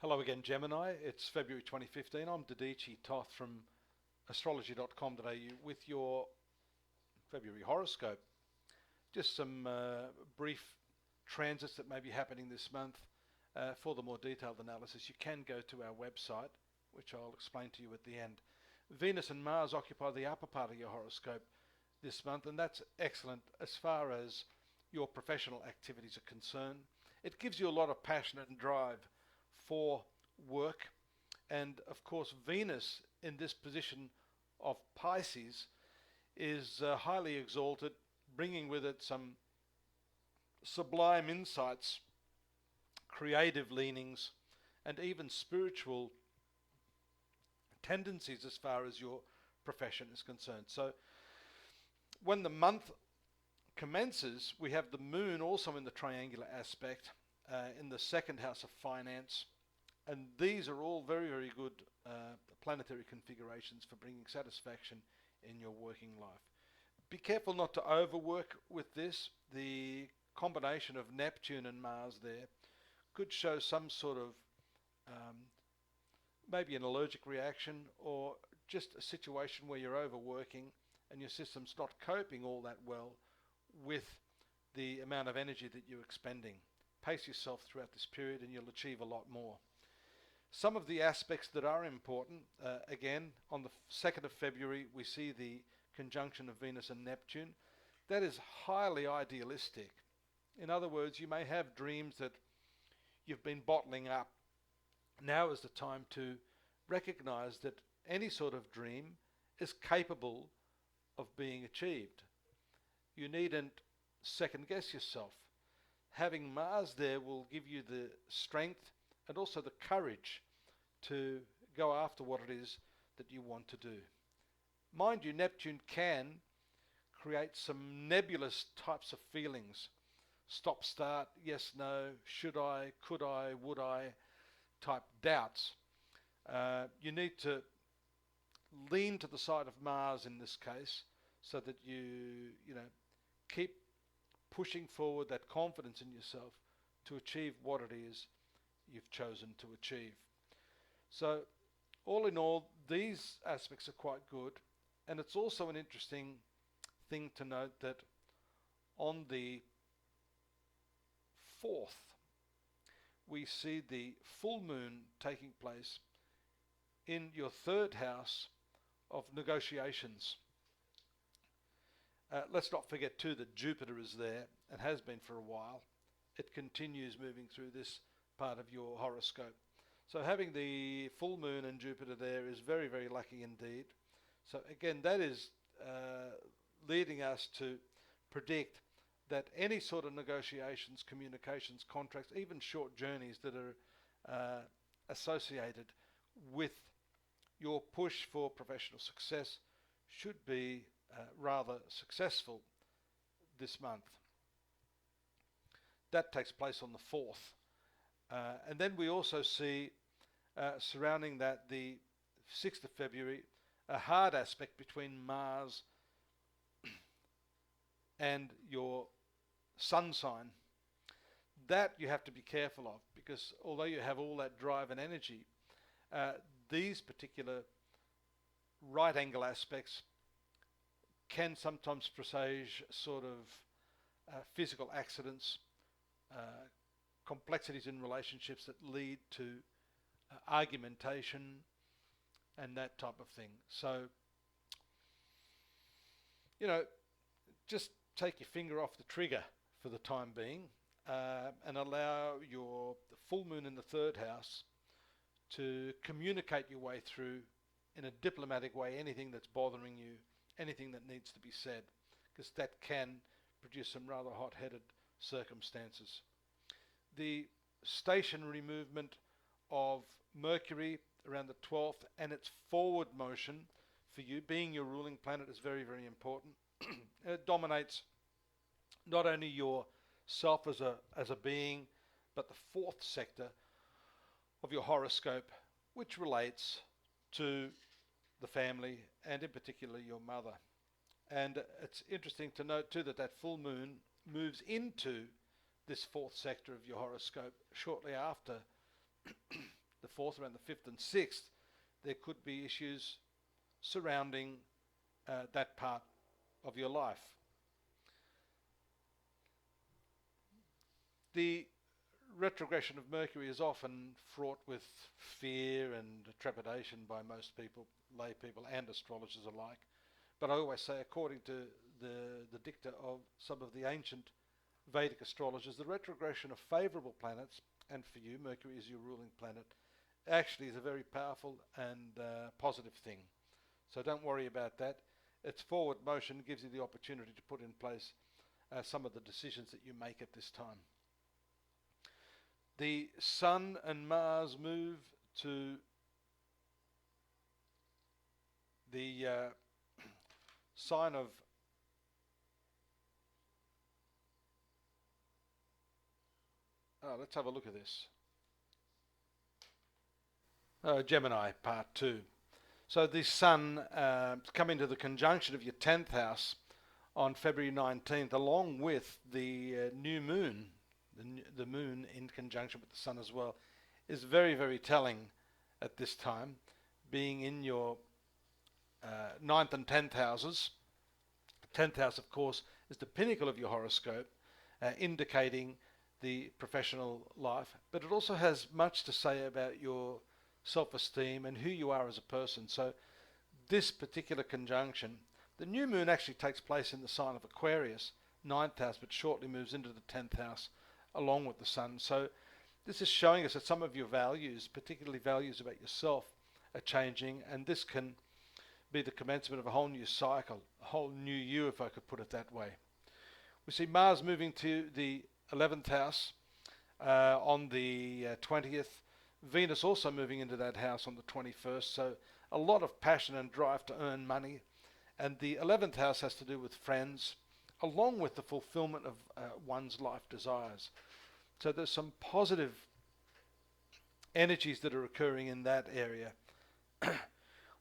Hello again, Gemini. It's February 2015. I'm Dadhichi, Toth from astrology.com.au with your February horoscope. Just some brief transits that may be happening this month. For the more detailed analysis, you can go to our website, which I'll explain to you at the end. Venus and Mars occupy the upper part of your horoscope this month, and that's excellent as far as your professional activities are concerned. It gives you a lot of passion and drive for work, and of course Venus in this position of Pisces is highly exalted, bringing with it some sublime insights, creative leanings, and even spiritual tendencies as far as your profession is concerned. So when the month commences, we have the moon also in the triangular aspect in the second house of finance, and these are all very, very good planetary configurations for bringing satisfaction in your working life. Be careful not to overwork with this. The combination of Neptune and Mars there could show some sort of maybe an allergic reaction, or just a situation where you're overworking and your system's not coping all that well with the amount of energy that you're expending. Pace yourself throughout this period and you'll achieve a lot more. Some of the aspects that are important, again, on the 2nd of February, we see the conjunction of Venus and Neptune. That is highly idealistic. In other words, you may have dreams that you've been bottling up. Now is the time to recognize that any sort of dream is capable of being achieved. You needn't second guess yourself. Having Mars there will give you the strength and also the courage to go after what it is that you want to do. Mind you, Neptune can create some nebulous types of feelings. Stop, start, yes, no, should I, could I, would I type doubts. You need to lean to the side of Mars in this case, so that you keep pushing forward that confidence in yourself to achieve what it is you've chosen to achieve. So all in all, these aspects are quite good, and it's also an interesting thing to note that on the 4th we see the full moon taking place in your 3rd house of negotiations. Let's not forget too that Jupiter is there and has been for a while. It continues moving through this part of your horoscope. So having the full moon and Jupiter there is very, very lucky indeed. So again, that is leading us to predict that any sort of negotiations, communications, contracts, even short journeys that are associated with your push for professional success should be rather successful this month. That takes place on the 4th. And then we also see surrounding that the 6th of February, a hard aspect between Mars and your sun sign. That you have to be careful of, because although you have all that drive and energy, these particular right angle aspects can sometimes presage sort of physical accidents, complexities in relationships that lead to argumentation and that type of thing. So, just take your finger off the trigger for the time being, and allow the full moon in the 3rd house to communicate your way through in a diplomatic way anything that's bothering you, anything that needs to be said, because that can produce some rather hot-headed circumstances. The stationary movement of Mercury around the 12th and its forward motion for you, being your ruling planet, is very, very important. It dominates not only yourself as a being, but the 4th sector of your horoscope, which relates to the family and in particular your mother. And it's interesting to note too that full moon moves into this 4th sector of your horoscope shortly after the 4th, around the 5th and 6th, there could be issues surrounding that part of your life. The retrogression of Mercury is often fraught with fear and trepidation by most people, lay people and astrologers alike. But I always say, according to the dicta of some of the ancient Vedic astrologers, the retrogression of favourable planets, and for you, Mercury is your ruling planet, actually is a very powerful and positive thing. So don't worry about that. Its forward motion gives you the opportunity to put in place some of the decisions that you make at this time. The Sun and Mars move to the sign of let's have a look at this. Gemini, part 2. So the Sun come into the conjunction of your 10th house on February 19th, along with the new moon. The moon in conjunction with the Sun as well is very, very telling at this time, being in your 9th and 10th houses. 10th house, of course, is the pinnacle of your horoscope, indicating the professional life, but it also has much to say about your self-esteem and who you are as a person. So this particular conjunction, the new moon actually takes place in the sign of Aquarius, 9th house, but shortly moves into the 10th house along with the Sun. So this is showing us that some of your values, particularly values about yourself, are changing, and this can be the commencement of a whole new cycle, a whole new you, if I could put it that way. We see Mars moving to the 11th house on the 20th, Venus also moving into that house on the 21st, so a lot of passion and drive to earn money. And the 11th house has to do with friends, along with the fulfillment of one's life desires. So there's some positive energies that are occurring in that area.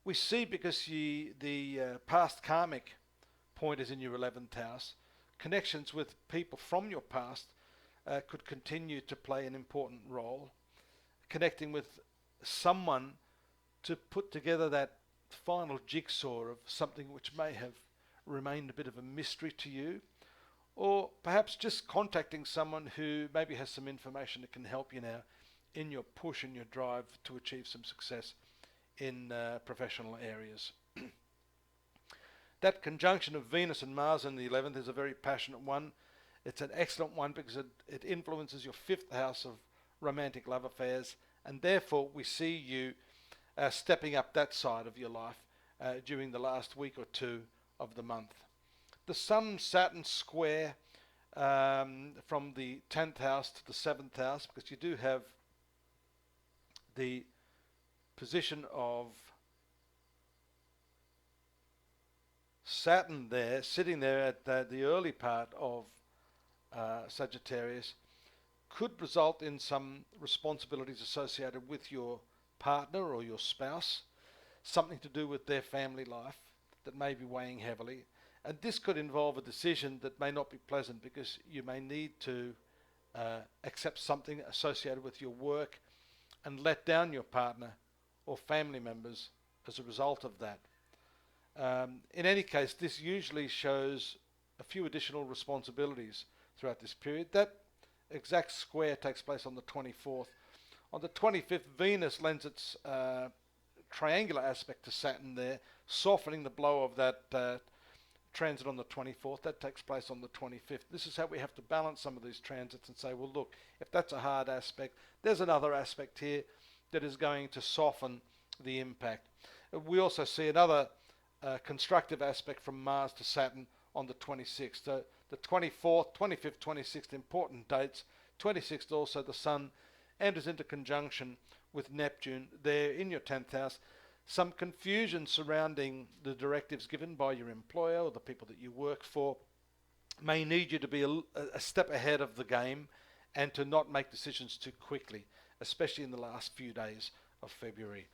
We see, because the past karmic point is in your 11th house, connections with people from your past could continue to play an important role. Connecting with someone to put together that final jigsaw of something which may have remained a bit of a mystery to you, or perhaps just contacting someone who maybe has some information that can help you now in your push and your drive to achieve some success in professional areas. That conjunction of Venus and Mars in the 11th is a very passionate one. It's an excellent one because it influences your 5th house of romantic love affairs, and therefore we see you stepping up that side of your life during the last week or two of the month. The Sun-Saturn square from the 10th house to the 7th house, because you do have the position of Saturn there, sitting there at the early part of Sagittarius, could result in some responsibilities associated with your partner or your spouse, something to do with their family life that may be weighing heavily. And this could involve a decision that may not be pleasant, because you may need to accept something associated with your work and let down your partner or family members as a result of that. In any case, this usually shows a few additional responsibilities throughout this period. That exact square takes place on the 24th. On the 25th, Venus lends its triangular aspect to Saturn there, softening the blow of that transit on the 24th. That takes place on the 25th. This is how we have to balance some of these transits and say, well, look, if that's a hard aspect, there's another aspect here that is going to soften the impact. We also see another constructive aspect from Mars to Saturn on the 26th. So the 24th, 25th, 26th, important dates. 26th also, the Sun enters into conjunction with Neptune there in your 10th house. Some confusion surrounding the directives given by your employer or the people that you work for may need you to be a step ahead of the game and to not make decisions too quickly, especially in the last few days of February.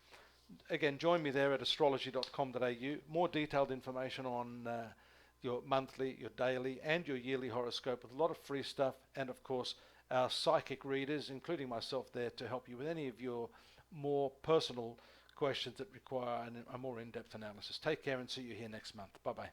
Again, join me there at astrology.com.au. More detailed information on your monthly, your daily and your yearly horoscope, with a lot of free stuff, and of course our psychic readers, including myself, there to help you with any of your more personal questions that require a more in-depth analysis. Take care and see you here next month. Bye-bye.